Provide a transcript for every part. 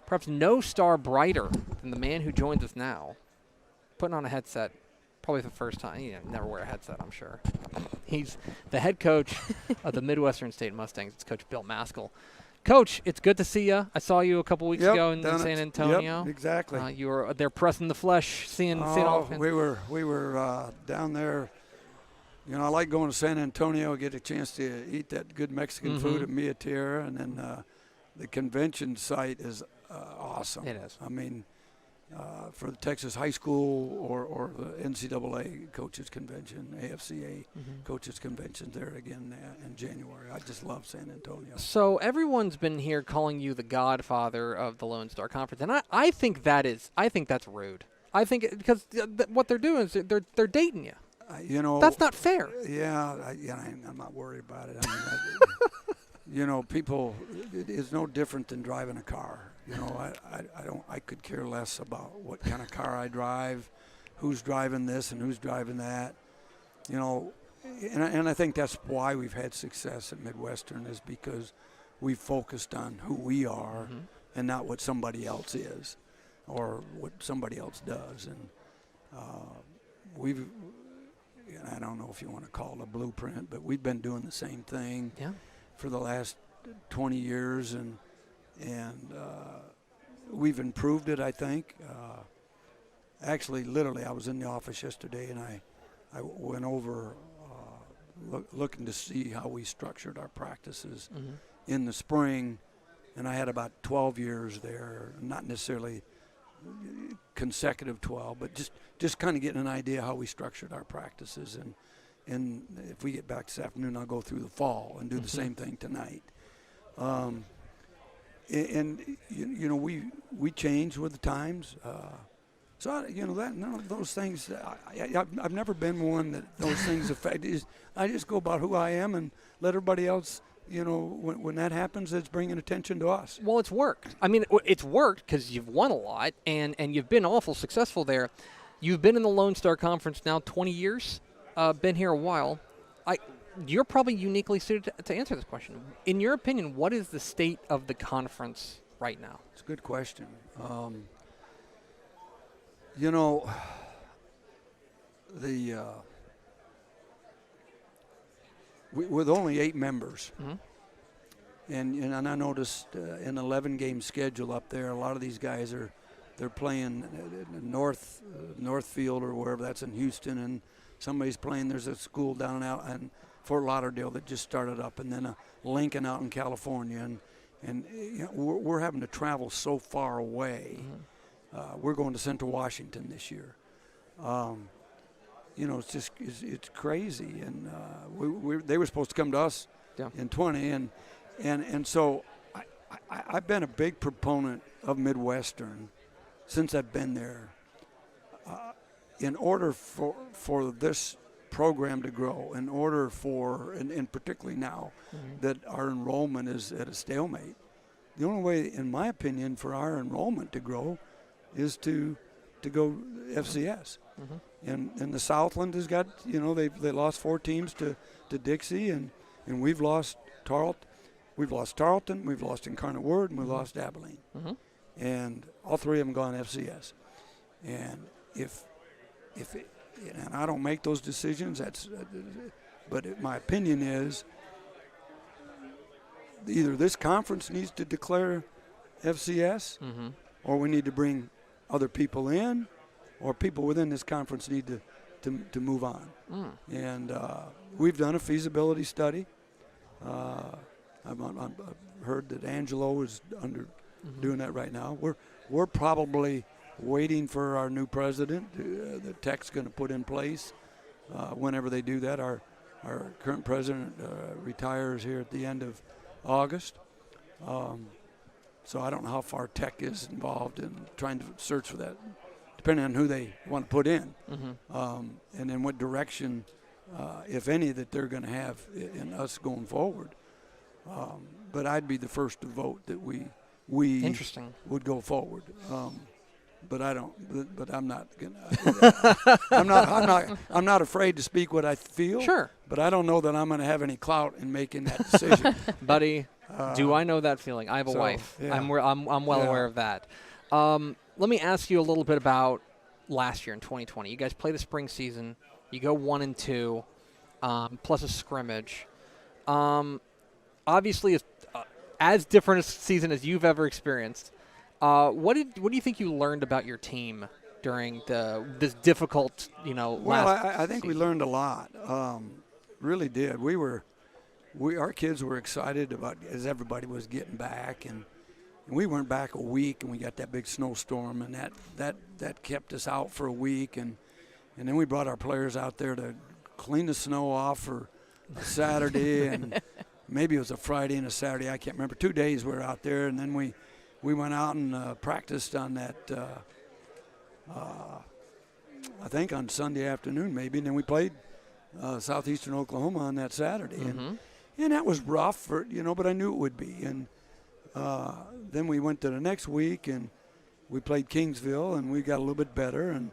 perhaps no star brighter than the man who joins us now, putting on a headset, probably for the first time. Never wear a headset, I'm sure. He's the head coach of the Midwestern State Mustangs. It's Coach Bill Maskill. Coach, it's good to see you. I saw you a couple weeks ago in San Antonio. Yep, exactly. You were there pressing the flesh, seeing all. We were down there. I like going to San Antonio, get a chance to eat that good Mexican food at Mia Tierra, and then the convention site is awesome. It is. I mean, for the Texas high school or the NCAA coaches convention, AFCA coaches convention there again in January. I just love San Antonio. So everyone's been here calling you the godfather of the Lone Star Conference, and I think that's rude. I think because what they're doing is they're dating you. That's not fair. Yeah, I'm not worried about it. I mean, people, it's no different than driving a car. I could care less about what kind of car I drive, who's driving this and who's driving that. And I think that's why we've had success at Midwestern, is because we focused on who we are and not what somebody else is or what somebody else does. And I don't know if you want to call it a blueprint, but we've been doing the same thing for the last 20 years, and we've improved it, I think. Actually, literally, I was in the office yesterday, and I went over looking to see how we structured our practices in the spring, and I had about 12 years there, not necessarily consecutive 12, but just kind of getting an idea how we structured our practices. And if we get back this afternoon, I'll go through the fall and do the same thing tonight. We change with the times. So none of those things. I've never been one that those things affect. I just go about who I am and let everybody else. When that happens, it's bringing attention to us. Well, it's worked. I mean, it's worked because you've won a lot, and you've been awful successful there. You've been in the Lone Star Conference now 20 years, been here a while. You're probably uniquely suited to answer this question. In your opinion, what is the state of the conference right now? It's a good question. With only 8 members, and I noticed an 11-game schedule up there. A lot of these guys they're playing Northfield or wherever, that's in Houston, and somebody's playing. There's a school down out in Fort Lauderdale that just started up, and then a Lincoln out in California, and we're having to travel so far away. We're going to Central Washington this year. It's crazy, and they were supposed to come to us in 20, and so I've been a big proponent of Midwestern since I've been there. In order for this program to grow, in order for, and particularly now that our enrollment is at a stalemate, the only way, in my opinion, for our enrollment to grow is to go FCS. And the Southland has got, they lost 4 teams to Dixie, and we've lost Tarleton. We've lost Tarleton, we've lost Incarnate Word, and we lost Abilene. And all 3 of them gone FCS. And and I don't make those decisions, but my opinion is either this conference needs to declare FCS, or we need to bring other people in, or people within this conference need to move on. And we've done a feasibility study. I've heard that Angelo is doing that right now. We're probably waiting for our new president that Tech's going to put in place. Whenever they do that, our current president retires here at the end of August. So I don't know how far Tech is involved in trying to search for that, depending on who they want to put in, and in what direction, if any, that they're going to have in us going forward. But I'd be the first to vote that we would go forward. But I don't. But I'm not gonna. I'm not afraid to speak what I feel. Sure. But I don't know that I'm going to have any clout in making that decision. Buddy, Do I know that feeling? I have a wife. Yeah. I'm well aware of that. Let me ask you a little bit about last year in 2020. You guys play the spring season. You go 1-2, plus a scrimmage. Obviously, it's as different a season as you've ever experienced. What do you think you learned about your team during this difficult, Well, last I think we season? learned a lot. Really did. Our kids were excited about as everybody was getting back, and we weren't back a week, and we got that big snowstorm, and that kept us out for a week, and then we brought our players out there to clean the snow off for a Saturday, and maybe it was a Friday and a Saturday. I can't remember. 2 days we were out there, and then we went out and practiced on that. I think on Sunday afternoon maybe, and then we played Southeastern Oklahoma on that Saturday, and that was rough, but I knew it would be. And then we went to the next week and we played Kingsville, and we got a little bit better, and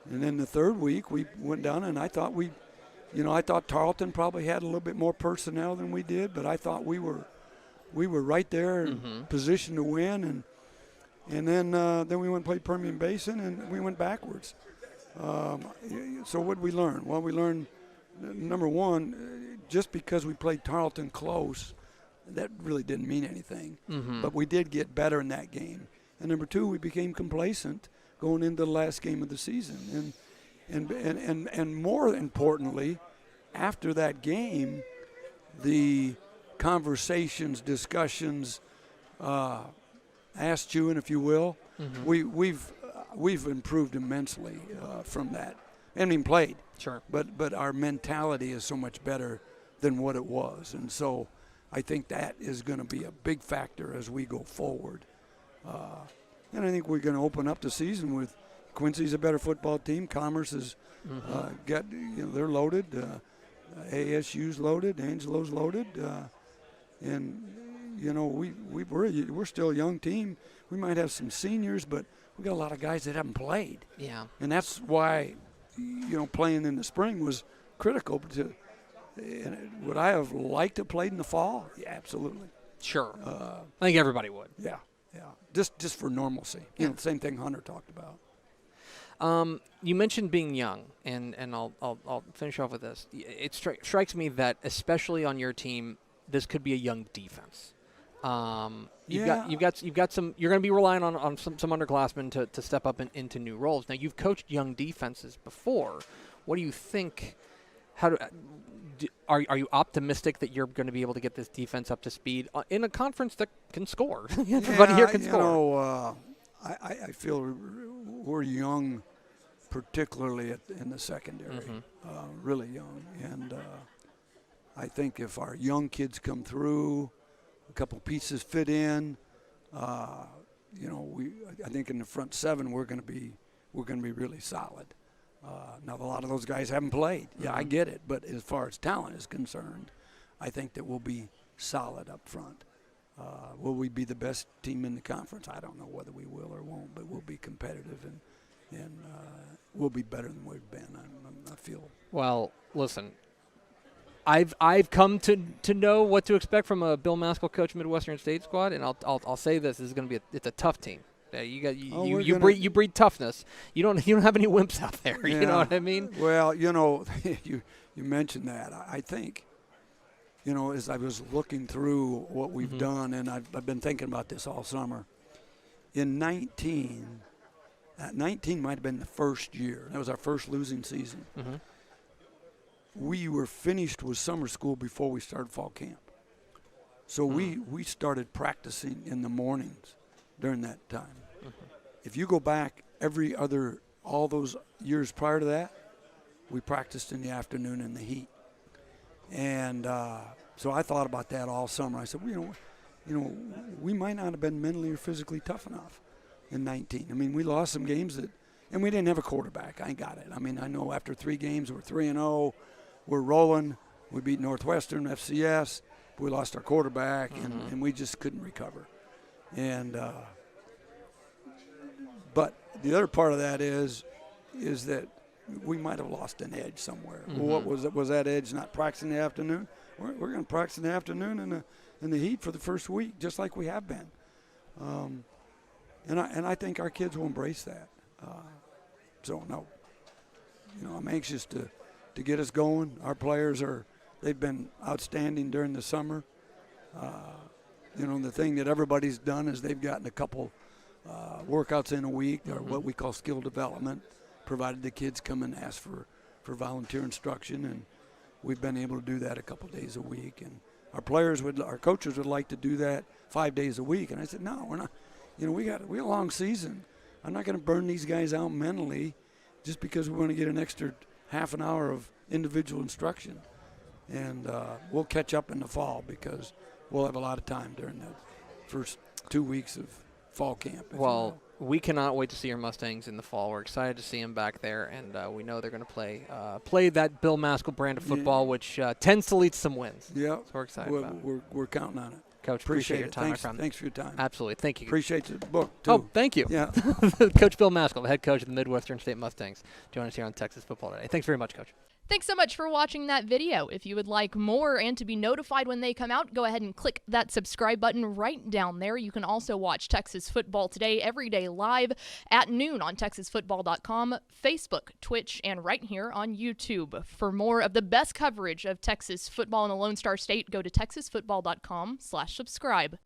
then the third week we went down, and I thought I thought Tarleton probably had a little bit more personnel than we did, but I thought we were right there in position to win, and then we went and played Permian Basin, and we went backwards. So what did we learn? Well, we learned, number one, just because we played Tarleton close, that really didn't mean anything. But we did get better in that game. And number two, we became complacent going into the last game of the season. And more importantly, after that game, the conversations, discussions, asked you, and if you will, we've improved immensely from that. I haven't even played. Sure. But our mentality is so much better than what it was. And so I think that is going to be a big factor as we go forward. And I think we're going to open up the season with Quincy's a better football team. Commerce is they're loaded. ASU's loaded. Angelo's loaded. And we're still a young team. We might have some seniors, but we got a lot of guys that haven't played. Yeah. And that's why, playing in the spring was critical. Would I have liked to play in the fall? Yeah, absolutely. Sure. I think everybody would. Yeah. Just for normalcy. The same thing Hunter talked about. You mentioned being young, and I'll finish off with this. It strikes me that especially on your team, this could be a young defense. You've got some. You're going to be relying on some underclassmen to step up into new roles. Now you've coached young defenses before. What do you think? Are you optimistic that you're going to be able to get this defense up to speed in a conference that can score? Everybody here can score. I feel we're young, particularly in the secondary, really young. And I think if our young kids come through, a couple pieces fit in, I think in the front seven we're going to be really solid. Now a lot of those guys haven't played. Yeah, I get it. But as far as talent is concerned, I think that we'll be solid up front. Will we be the best team in the conference? I don't know whether we will or won't, but we'll be competitive and we'll be better than we've been. I feel. Well, listen, I've come to know what to expect from a Bill Maskill coach Midwestern State squad, and I'll say this is going to be it's a tough team. You breed toughness. You don't have any wimps out there. Yeah. You know what I mean? Well, you mentioned that. I think. As I was looking through what we've done, and I've been thinking about this all summer. In 19 might have been the first year. That was our first losing season. We were finished with summer school before we started fall camp. So we started practicing in the mornings during that time. If you go back all those years prior to that, we practiced in the afternoon in the heat. And so I thought about that all summer. I said, we might not have been mentally or physically tough enough in 19. I mean, we lost some games and we didn't have a quarterback. I got it. I mean, I know after 3 games we're 3-0, we're rolling. We beat Northwestern, FCS. We lost our quarterback, and we just couldn't recover. And but the other part of that is that we might have lost an edge somewhere. What was it? Was that edge not practicing in the afternoon, we're going to practice in the afternoon in the heat for the first week, just like we have been. And I think our kids will embrace that. So no, I'm anxious to get us going. Our players they've been outstanding during the summer. The thing that everybody's done is they've gotten a couple workouts in a week, or what we call skill development, provided the kids come and ask for volunteer instruction, and we've been able to do that a couple days a week. And our coaches would like to do that 5 days a week. And I said, no, we're not. We got a long season. I'm not going to burn these guys out mentally just because we want to get an extra half an hour of individual instruction. And we'll catch up in the fall because we'll have a lot of time during the first 2 weeks of fall camp. Well, we cannot wait to see our Mustangs in the fall. We're excited to see them back there, and we know they're going to play that Bill Maskill brand of football, which tends to lead to some wins. Yeah, so we're excited about it. We're counting on it. Coach, appreciate your time. Thanks for your time. Absolutely. Thank you. Appreciate the book, too. Oh, thank you. Yeah. Coach Bill Maskill, the head coach of the Midwestern State Mustangs, joining us here on Texas Football Today. Thanks very much, Coach. Thanks so much for watching that video. If you would like more and to be notified when they come out, go ahead and click that subscribe button right down there. You can also watch Texas Football Today every day live at noon on TexasFootball.com, Facebook, Twitch, and right here on YouTube. For more of the best coverage of Texas football in the Lone Star State, go to TexasFootball.com/subscribe.